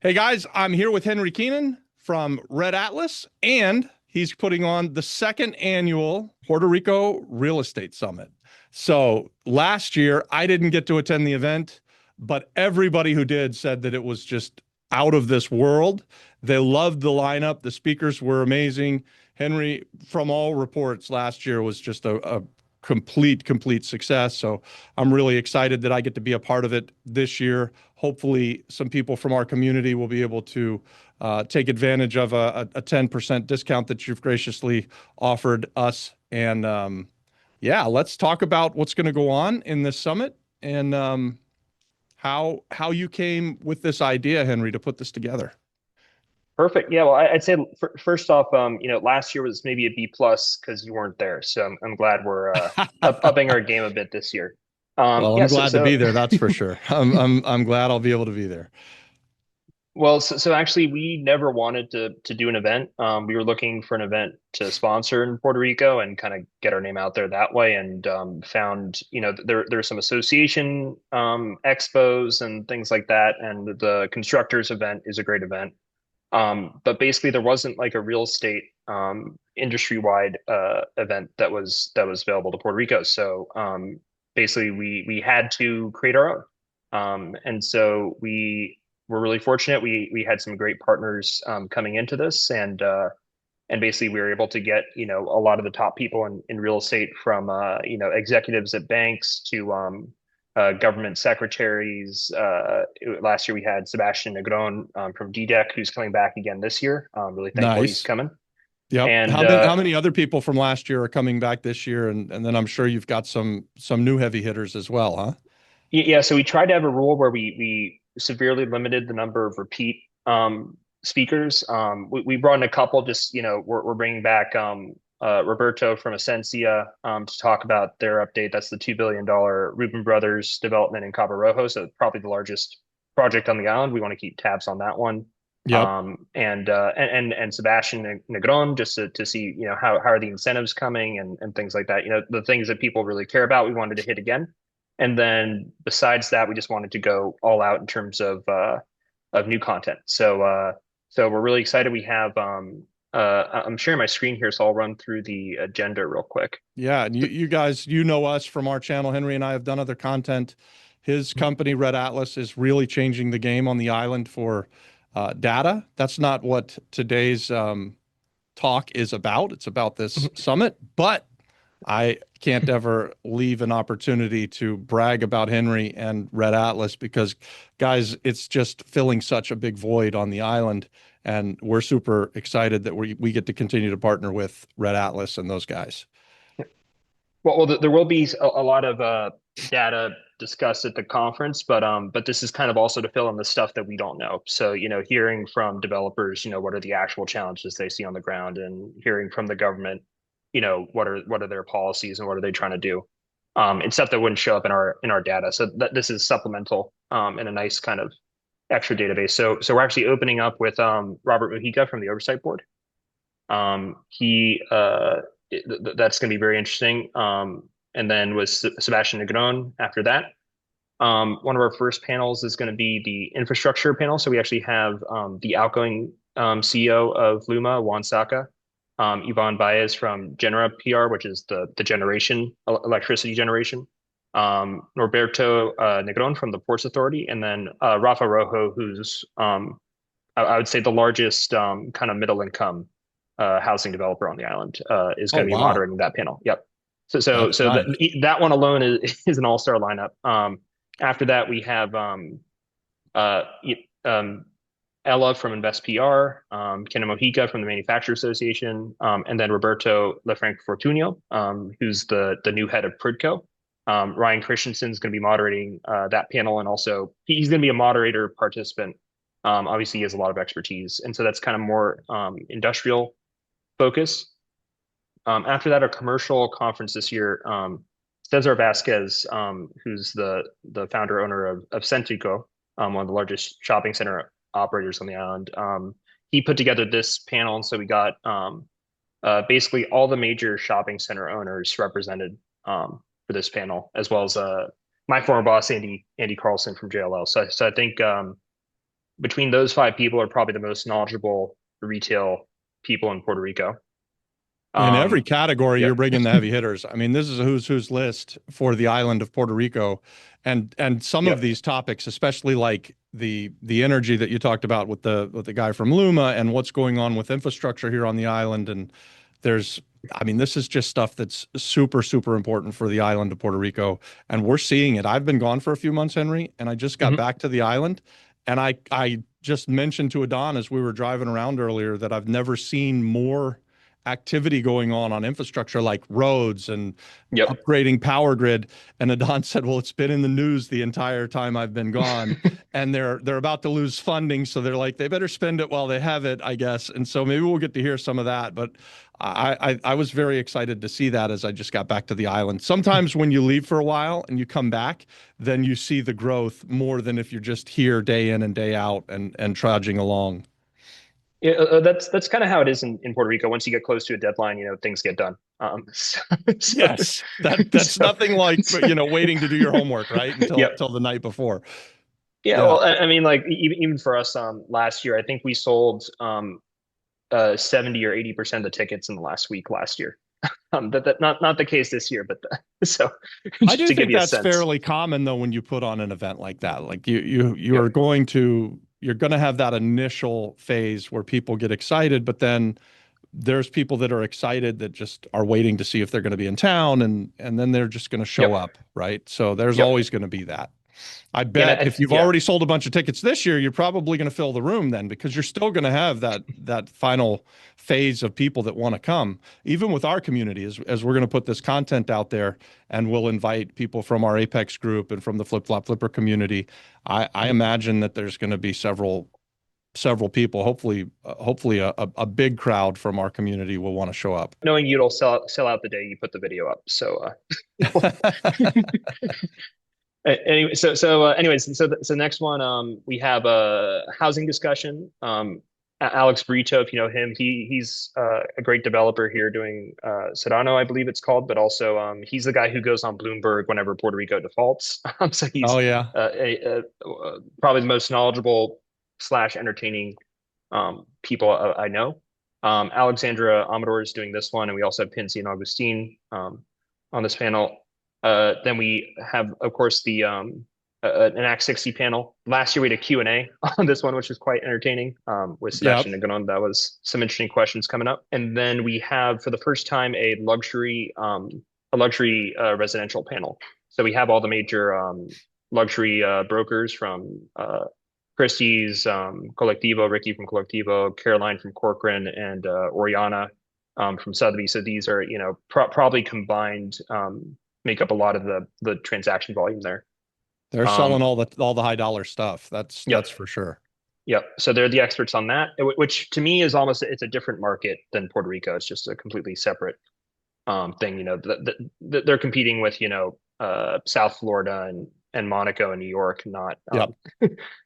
Hey guys, I'm here with Henry Keenan from Red Atlas, and he's putting on the second annual Puerto Rico Real Estate Summit. So last year, I didn't get to attend the event, but everybody who did said that it was just out of this world. They loved the lineup. The speakers were amazing. Henry, from all reports, last year was just a complete success. So I'm really excited that I get to be a part of it this year. Hopefully, some people from our community will be able to take advantage of a 10% discount that you've graciously offered us. And yeah, let's talk about what's going to go on in this summit and how you came with this idea, Henry, to put this together. Perfect. Yeah, well, I'd say first off, last year was maybe a B plus because you weren't there. So I'm glad we're upping our game a bit this year. Well, I'm Yeah. So glad to so be there. That's for sure. I'm glad I'll be able to be there. so actually, we never wanted to do an event. We were looking for an event to sponsor in Puerto Rico and kind of get our name out there that way. And found there's some association expos and things like that. And the constructors event is a great event. But basically, there wasn't like a real estate industry-wide event that was available to Puerto Rico. So basically, we had to create our own. And so we were really fortunate. We had some great partners coming into this, and basically we were able to get a lot of the top people in real estate from executives at banks to government secretaries. Last year we had Sebastian Negron from DDEC, who's coming back again this year. Really thankful he's Nice. coming. Yep. And How many other people from last year are coming back this year? And then I'm sure you've got some new heavy hitters as well, huh? yeah, so we tried to have a rule where we severely limited the number of repeat speakers. We brought in a couple. Just we're bringing back Roberto from Essencia to talk about their update. That's the $2 billion Rubin Brothers development in Cabo Rojo, so probably the largest project on the island. We want to keep tabs on that one. Yep. And Sebastian Negron, just to see how are the incentives coming and things like that. The things that people really care about. We wanted to hit again. And then besides that, we just wanted to go all out in terms of new content. So we're really excited. We have I'm sharing my screen here, so I'll run through the agenda real quick. Yeah. And you guys, you know us from our channel. Henry and I have done other content. His company, Red Atlas, is really changing the game on the island for data. That's not what today's talk is about. It's about this summit, but I can't ever leave an opportunity to brag about Henry and Red Atlas because, guys, it's just filling such a big void on the island. And we're super excited that we get to continue to partner with Red Atlas and those guys. Well, there will be a lot of data discussed at the conference, but this is kind of also to fill in the stuff that we don't know. So, hearing from developers, what are the actual challenges they see on the ground, and hearing from the government, what are their policies and what are they trying to do? It's stuff that wouldn't show up in our data. So this is supplemental and a nice kind of extra database. So we're actually opening up with Robert Mujica from the Oversight Board. He that's going to be very interesting. And then with Sebastian Negron after that. One of our first panels is going to be the infrastructure panel. So we actually have the outgoing CEO of Luma, Juan Saka, Yvonne Baez from Genera PR, which is the generation, electricity generation, Norberto Negron from the Ports Authority, and then Rafa Rojo, who's I would say the largest kind of middle income housing developer on the island, is Oh, going to be wow. moderating that panel. Yep. So Nice. that one alone is an all-star lineup. After that, we have uh, um, Ella from Invest PR, Kenna Mojica from the Manufacturer Association, and then Roberto Lefranc Fortunio, who's the new head of Pridco. Ryan Christensen is going to be moderating that panel, and also he's going to be a moderator participant. Obviously, he has a lot of expertise, and so that's kind of more industrial focus. After that, our commercial conference this year, Cesar Vasquez, who's the founder owner of Centrico, one of the largest shopping center operators on the island. He put together this panel, and so we got basically all the major shopping center owners represented for this panel, as well as my former boss Andy Carlson from JLL. So I think between those five people are probably the most knowledgeable retail people in Puerto Rico. In every category, Yep. you're bringing the heavy hitters. I mean, this is a who's who's list for the island of Puerto Rico, and some of Yep. these topics, especially like the energy that you talked about with the guy from Luma and what's going on with infrastructure here on the island. And there's, I mean, this is just stuff that's super, super important for the island of Puerto Rico, and we're seeing it. I've been gone for a few months, Henry, and I just got Mhm. back to the island, and I just mentioned to Adon as we were driving around earlier that I've never seen more activity going on infrastructure like roads and Yep. upgrading power grid. And Adon said, well, it's been in the news the entire time I've been gone. And they're about to lose funding. So they're like, they better spend it while they have it, I guess. And so maybe we'll get to hear some of that. But I was very excited to see that as I just got back to the island. Sometimes when you leave for a while and you come back, then you see the growth more than if you're just here day in and day out and trudging along. Yeah, that's kind of how it is in Puerto Rico. Once you get close to a deadline, things get done. So, Yes, that's so, nothing like, so, waiting to do your homework, right? yep. Until the night before. Yeah. Yeah. Well, I mean, like even for us, last year, I think we sold 70 or 80% of the tickets in the last week last year. That not the case this year, but so I just do to give think you a that's sense. fairly common though when you put on an event like that. Like you Yep. are you're going to have that initial phase where people get excited, but then there's people that are excited that just are waiting to see if they're going to be in town and then they're just going to show Yep. up, right? So there's Yep. always going to be that. I Yeah. bet if you've Yeah. already sold a bunch of tickets this year, you're probably going to fill the room then because you're still going to have that final phase of people that want to come. Even with our community, as we're going to put this content out there, and we'll invite people from our Apex group and from the Flip Flop Flipper community. I imagine that there's going to be several people. Hopefully a big crowd from our community will want to show up. Knowing you'll sell out the day you put the video up. So anyway, anyways, so next one, we have a housing discussion. Alex Brito, if you know him, he's a great developer here doing Serrano, I believe it's called, but also he's the guy who goes on Bloomberg whenever Puerto Rico defaults. So Oh he's yeah. probably the most knowledgeable slash entertaining people I know. Alexandra Amador is doing this one, and we also have Pincy and Augustine on this panel. Then we have, of course, the an Act 60 panel. Last year we had a Q&A on this one, which was quite entertaining with Yep. Sebastian Neganon. That was some interesting questions coming up. And then we have, for the first time, a luxury residential panel. So we have all the major luxury brokers from Christie's, Collectivo, Ricky from Collectivo, Caroline from Corcoran, and Oriana from Sotheby's. So these are, probably combined make up a lot of the transaction volume there. They're selling Um, all the high dollar stuff. yep, That's for sure. yep. So they're the experts on that, which to me is almost it's a different market than Puerto Rico. It's just a completely separate thing. They're competing with South Florida and Monaco and New York, not Yep.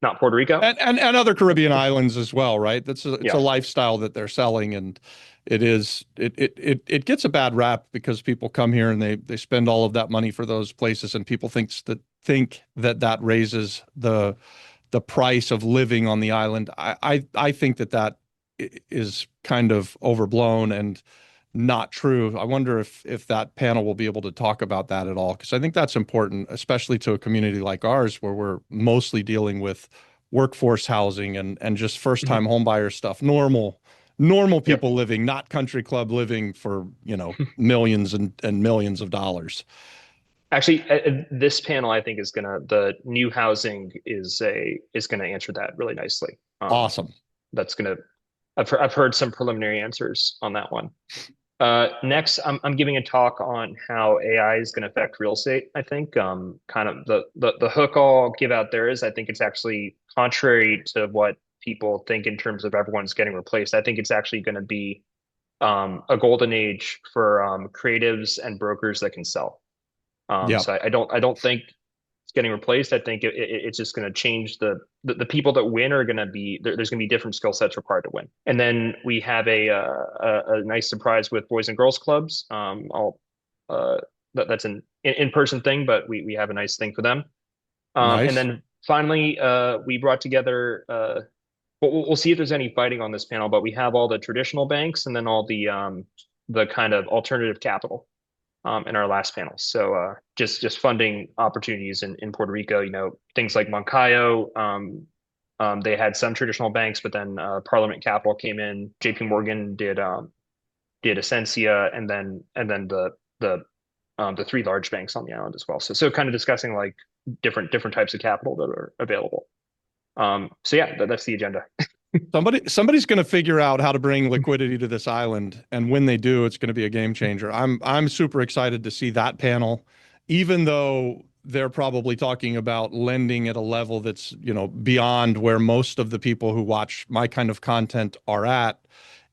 not Puerto Rico. And other Caribbean islands as well, right? It's a Yeah. lifestyle that they're selling, and it gets a bad rap because people come here and they spend all of that money for those places, and people think that raises the price of living on the island. I think that is kind of overblown and not true. I wonder if that panel will be able to talk about that at all, because I think that's important, especially to a community like ours where we're mostly dealing with workforce housing and just first Mhm. time homebuyer stuff, normal Yep. people living, not country club living for, millions and millions of dollars. Actually, this panel I think is the new housing is gonna answer that really nicely. Awesome. That's gonna I've heard some preliminary answers on that one. Next, I'm giving a talk on how AI is going to affect real estate. I think kind of the hook I'll give out there is I think it's actually contrary to what people think in terms of everyone's getting replaced. I think it's actually going to be a golden age for creatives and brokers that can sell. Yeah. So I don't think it's getting replaced. I think it's just going to change the people that win are going to be there's going to be different skill sets required to win. And then we have a nice surprise with Boys and Girls Clubs. I'll that's an in-person thing, but we have a nice thing for them. And Nice. then finally, we brought together. We'll see if there's any fighting on this panel, but we have all the traditional banks and then all the kind of alternative capital in our last panel. So just funding opportunities in Puerto Rico. Things like Moncayo. They had some traditional banks, but then Parliament Capital came in. J.P. Morgan did Essencia, and then the three large banks on the island as well. So kind of discussing like different types of capital that are available. So yeah, that's the agenda. Somebody's going to figure out how to bring liquidity to this island, and when they do, it's going to be a game changer. I'm super excited to see that panel, even though they're probably talking about lending at a level that's, beyond where most of the people who watch my kind of content are at.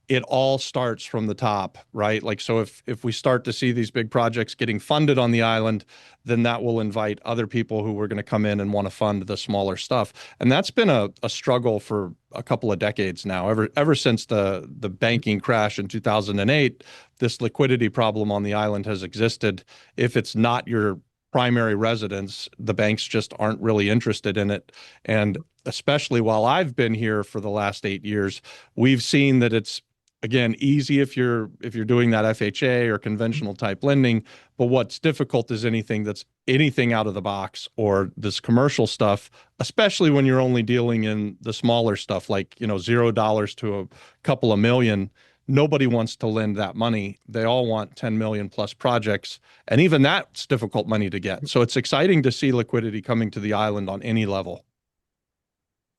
It all starts from the top, right? Like, so if we start to see these big projects getting funded on the island, then that will invite other people who are going to come in and want to fund the smaller stuff. And that's been a struggle for a couple of decades now. Ever since the banking crash in 2008, this liquidity problem on the island has existed. If it's not your primary residence, the banks just aren't really interested in it. And especially while I've been here for the last 8 years, we've seen that it's, again, easy if you're doing that FHA or conventional type lending, but what's difficult is anything out of the box or this commercial stuff, especially when you're only dealing in the smaller stuff like, $0 to a couple of million. Nobody wants to lend that money. They all want 10 million plus projects, and even that's difficult money to get. So it's exciting to see liquidity coming to the island on any level.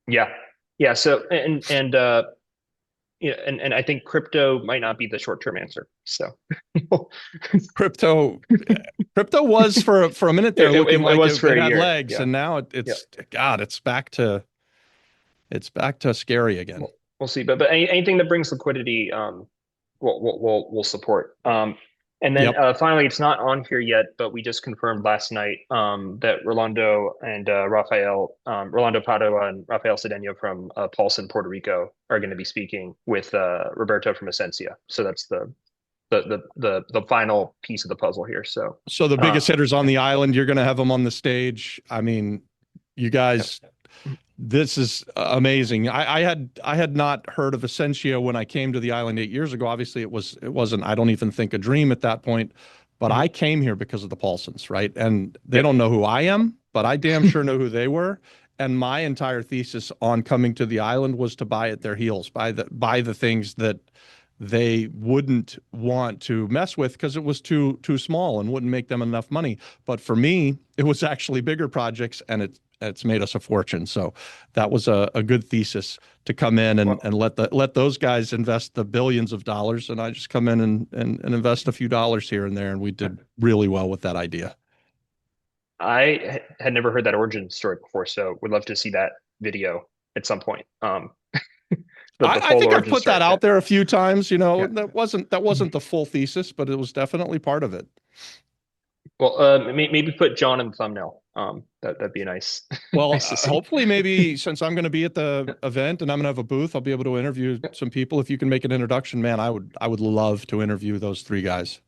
Yeah, yeah. So and I think crypto might not be the short-term answer. So Crypto, crypto was for a minute there looking it like was for it a had year. legs, Yeah, and now yeah. God, it's back to scary again. We'll see. But anything that brings liquidity, we'll support. And then Yep. finally, it's not on here yet, but we just confirmed last night that Rolando and Rolando Padua and Rafael Cedeno from Paulson, Puerto Rico, are going to be speaking with Roberto from Essencia. So that's the final piece of the puzzle here. So So the uh, biggest hitters on the island, you're going to have them on the stage. I mean, you guys, this is amazing. I had not heard of Essentia when I came to the island 8 years ago. Obviously, it wasn't. I don't even think a dream at that point. But mhm. I came here because of the Paulsons, right? And they Yep. don't know who I am, but I damn sure know who they were. And my entire thesis on coming to the island was to buy at their heels, buy the things that they wouldn't want to mess with because it was too small and wouldn't make them enough money. But for me, it was actually bigger projects, and it's made us a fortune. So that was a good thesis to come in and, Well, and let those guys invest the billions of dollars, and I just come in and invest a few dollars here and there, and we did really well with that idea. I had never heard that origin story before, so would love to see that video at some point. The I full think I've origin put story. that Yeah. out there a few times. Yeah. That wasn't the full thesis, but it was definitely part of it. Well, maybe put John in the thumbnail. That'd be nice, Well, nice to see. hopefully, maybe since I'm going to be at the event and I'm going to have a booth, I'll be able to interview some people. If you can make an introduction, man, I would love to interview those three guys.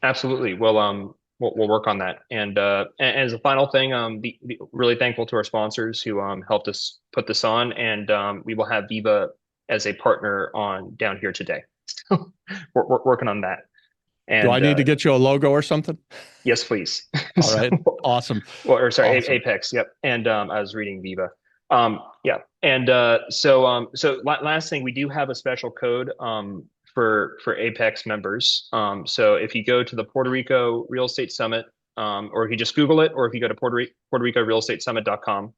Absolutely. Well, we'll work on that. And as a final thing, be really thankful to our sponsors who helped us put this on, and we will have Viva as a partner on down here today. So we're working on that. Do I And need to get you a logo or something? yes, please. All So, right. Awesome. well, or sorry, Awesome. Apex. Yep. And I was reading Viva. Yeah. And so last thing, we do have a special code for Apex members. So if you go to the Puerto Rico Real Estate Summit, or if you just Google it, or if you go to Puerto Rico Real Estate Summit.com,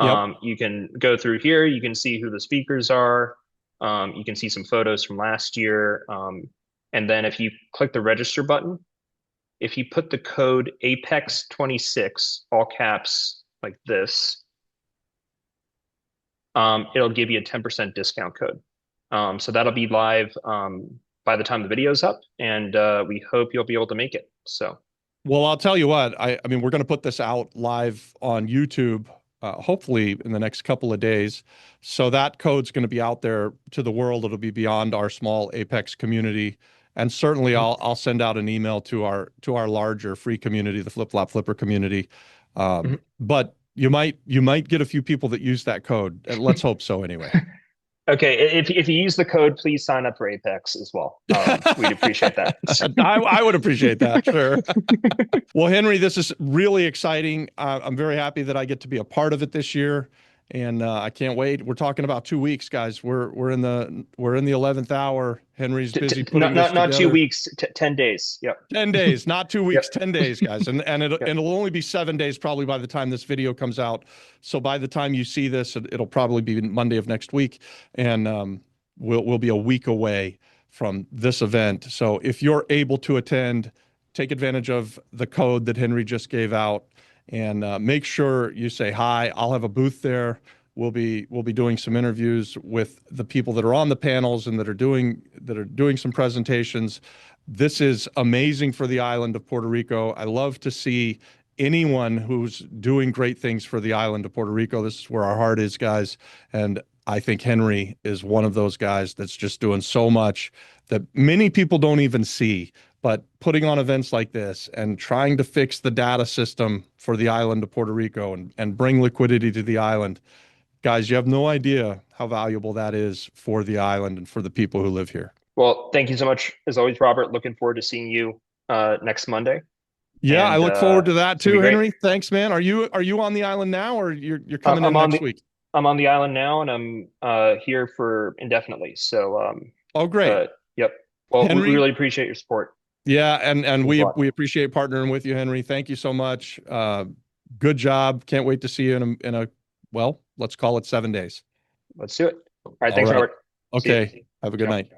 Yep. you can go through here. You can see who the speakers are. You can see some photos from last year. And then if you click the register button, if you put the code APEX26, all caps like this, it'll give you a 10% discount code. So that'll be live by the time the video's up, and we hope you'll be able to make it. So, Well, I'll tell you what, I mean, we're going to put this out live on YouTube, hopefully in the next couple of days. So that code's going to be out there to the world. It'll be beyond our small Apex community. And certainly I'll send out an email to our larger free community, the Flip Flop Flipper community. mhm. But you might get a few people that use that code. Let's hope so anyway. Okay, if you use the code, please sign up for Apex as well. We'd appreciate that. I would appreciate that, sure. Well, Henry, this is really exciting. I'm very happy that I get to be a part of it this year, and I can't wait. We're talking about 2 weeks, guys. We're in the 11th hour. Henry's busy putting this Not 2 together. weeks, 10 days. Yep. 10 days, not 2 weeks, Yep. 10 days, guys. And Yep. it'll only be 7 days probably by the time this video comes out. So by the time you see this, it'll probably be Monday of next week. And we'll be a week away from this event. So if you're able to attend, take advantage of the code that Henry just gave out, and make sure you say hi. I'll have a booth there. We'll be doing some interviews with the people that are on the panels and that are doing some presentations. This is amazing for the island of Puerto Rico. I love to see anyone who's doing great things for the island of Puerto Rico. This is where our heart is, guys. And I think Henry is one of those guys that's just doing so much that many people don't even see. But putting on events like this and trying to fix the data system for the island of Puerto Rico and bring liquidity to the island, guys, you have no idea how valuable that is for the island and for the people who live here. Well, thank you so much as always, Robert. Looking forward to seeing you next Monday. Yeah, I And look forward to that it's gonna too, be great. Henry. Thanks, man. Are you on the island now, or you're coming in I'm on next the week? I'm on the island now, and I'm here for indefinitely. So Oh, great. yep. Well, we Henry, really appreciate your support. yeah, and Thanks a we lot. we appreciate partnering with you, Henry. Thank you so much. Good job. Can't wait to see you in a well, let's call it 7 days. Let's do it. All right. All Thanks, right. Robert. See you. Okay. Have a good Ciao. night.